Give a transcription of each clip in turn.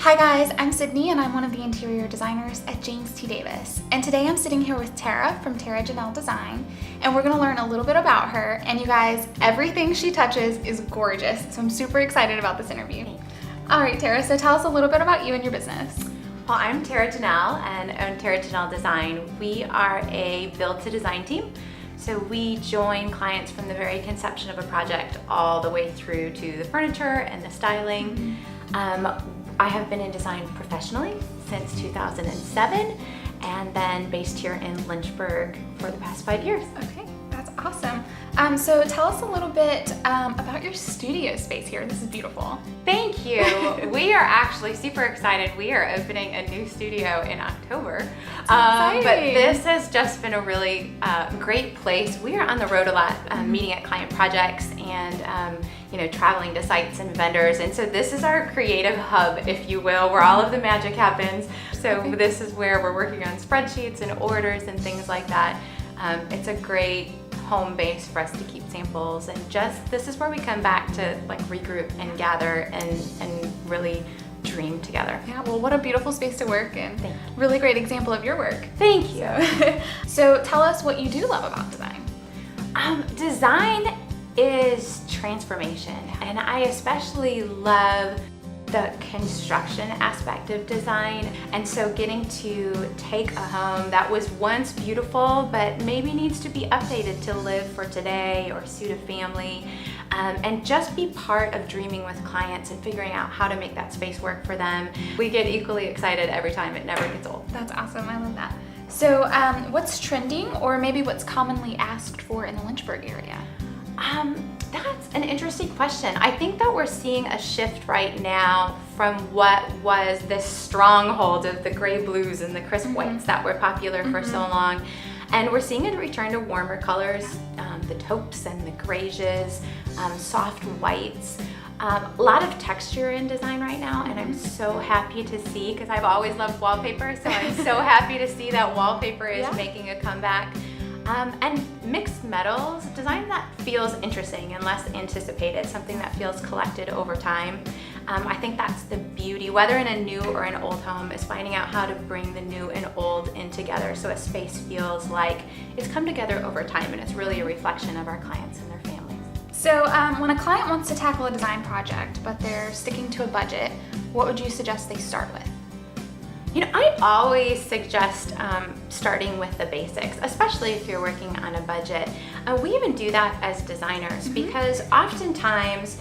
Hi guys, I'm Sydney and I'm one of the interior designers at James T. Davis. And today I'm sitting here with Tera from Tera Janelle Design, and we're gonna learn a little bit about her. And you guys, everything she touches is gorgeous, so I'm super excited about this interview. All right, Tera, so tell us a little bit about you and your business. Well, I'm Tera Janelle and own Tera Janelle Design. We are a build to design team. So we join clients from the very conception of a project all the way through to the furniture and the styling. I have been in design professionally since 2007 and then based here in Lynchburg for the past 5 years. Okay, that's awesome. So tell us a little bit about your studio space here. This is beautiful. Thank you. We are actually super excited. We are opening a new studio in October. But this has just been a really great place. We are on the road a lot, meeting at client projects and traveling to sites and vendors. And so this is our creative hub, if you will, where all of the magic happens. So this is where we're working on spreadsheets and orders and things like that. It's a great home base for us to keep samples, and this is where we come back to regroup and gather and really dream together. Yeah, well, what a beautiful space to work in. Thank you. Really great example of your work. Thank you. So tell us what you do love about design. Design is transformation, and I especially love the construction aspect of design. And so getting to take a home that was once beautiful but maybe needs to be updated to live for today or suit a family, and just be part of dreaming with clients and figuring out how to make that space work for them. We get equally excited every time. It never gets old. That's awesome. I love that. So what's trending, or maybe what's commonly asked for in the Lynchburg area? That's an interesting question. I think that we're seeing a shift right now from what was this stronghold of the gray blues and the crisp whites that were popular for so long. And we're seeing a return to warmer colors, the taupes and the greiges, soft whites. A lot of texture in design right now, and I'm so happy to see, because I've always loved wallpaper, so I'm so happy to see that wallpaper is making a comeback. And mixed metals, design that feels interesting and less anticipated, something that feels collected over time. I think that's the beauty, whether in a new or an old home, is finding out how to bring the new and old in together so a space feels like it's come together over time, and it's really a reflection of our clients and their families. So when a client wants to tackle a design project, but they're sticking to a budget, what would you suggest they start with? I always suggest starting with the basics, especially if you're working on a budget. We even do that as designers because oftentimes,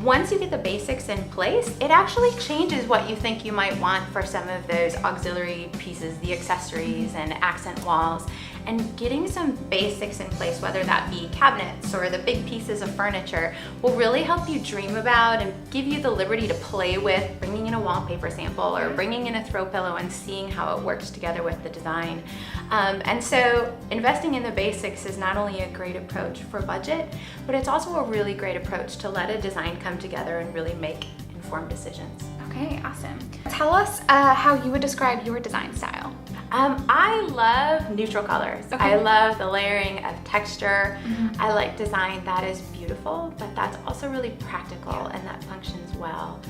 once you get the basics in place, it actually changes what you think you might want for some of those auxiliary pieces, the accessories and accent walls. And getting some basics in place, whether that be cabinets or the big pieces of furniture, will really help you dream about and give you the liberty to play with bringing in a wallpaper sample or bringing in a throw pillow and seeing how it works together with the design. And so investing in the basics is not only a great approach for budget, but it's also a really great approach to let a design come together and really make informed decisions. Okay, awesome. Tell us how you would describe your design style. I love neutral colors. I love the layering of texture. I like design that is beautiful, but that's also really practical and that functions well.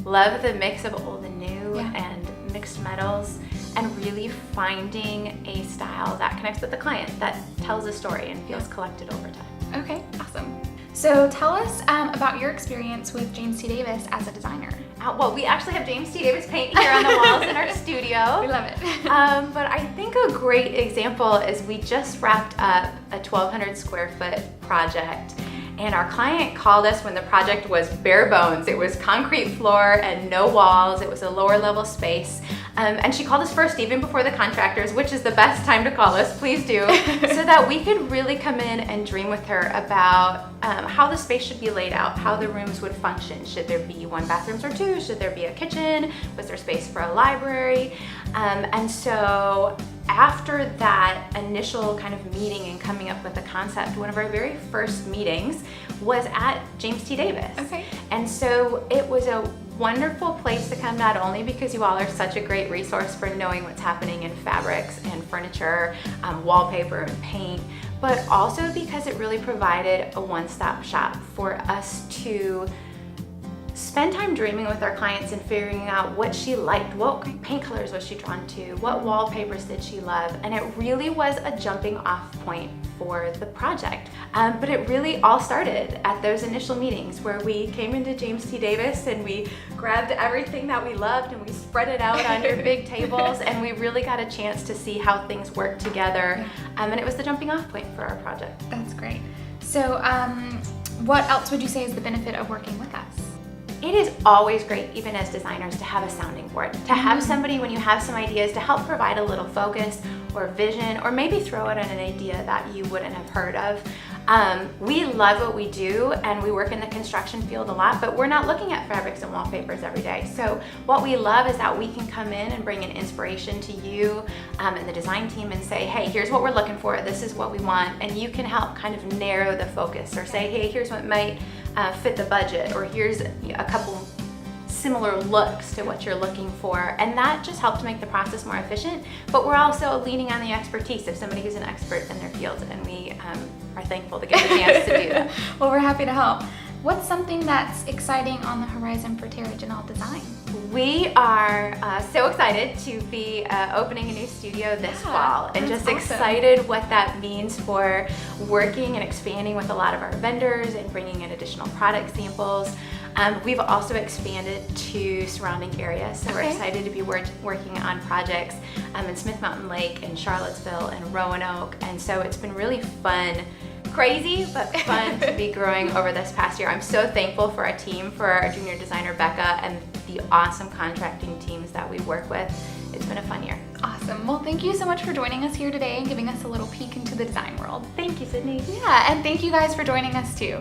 Love the mix of old and new and mixed metals, and really finding a style that connects with the client, that tells a story and feels collected over time. Okay, awesome. So tell us about your experience with James T. Davis as a designer. Well, we actually have James T. Davis paint here on the walls in our studio. We love it. But I think a great example is we just wrapped up a 1,200 square foot project. And our client called us when the project was bare bones. It was concrete floor and no walls. It was a lower level space. And she called us first, even before the contractors, which is the best time to call us, please do, so that we could really come in and dream with her about how the space should be laid out, how the rooms would function. Should there be 1 bathroom or 2? Should there be a kitchen? Was there space for a library? And so after that initial kind of meeting and coming up with a concept, one of our very first meetings was at James T. Davis. And so it was a wonderful place to come, not only because you all are such a great resource for knowing what's happening in fabrics and furniture, wallpaper and paint, but also because it really provided a one-stop shop for us to spend time dreaming with our clients and figuring out what she liked, what paint colors was she drawn to, what wallpapers did she love, and it really was a jumping off point for the project. But it really all started at those initial meetings where we came into James T. Davis and we grabbed everything that we loved and we spread it out on your big tables, and we really got a chance to see how things work together. And it was the jumping off point for our project. That's great. So what else would you say is the benefit of working with us? It is always great, even as designers, to have a sounding board, to have somebody when you have some ideas to help provide a little focus or vision, or maybe throw out an idea that you wouldn't have heard of. We love what we do, and we work in the construction field a lot, but we're not looking at fabrics and wallpapers every day. So what we love is that we can come in and bring an inspiration to you and the design team and say, hey, here's what we're looking for, this is what we want, and you can help kind of narrow the focus, or say, hey, here's what might fit the budget, or here's a couple similar looks to what you're looking for, and that just helps make the process more efficient. But we're also leaning on the expertise of somebody who's an expert in their field, and we are thankful to get the chance to do that. Well, we're happy to help. What's something that's exciting on the horizon for Tera Janelle Design? We are so excited to be opening a new studio this fall, and just awesome. excited what that means for working and expanding with a lot of our vendors and bringing in additional product samples. We've also expanded to surrounding areas, so we're excited to be working on projects in Smith Mountain Lake and Charlottesville and Roanoke, and so it's been really fun. Crazy, but fun to be growing over this past year. I'm so thankful for our team, for our junior designer Becca, and the awesome contracting teams that we work with. It's been a fun year. Awesome. Well, thank you so much for joining us here today and giving us a little peek into the design world. Thank you, Sydney. Yeah, and thank you guys for joining us too.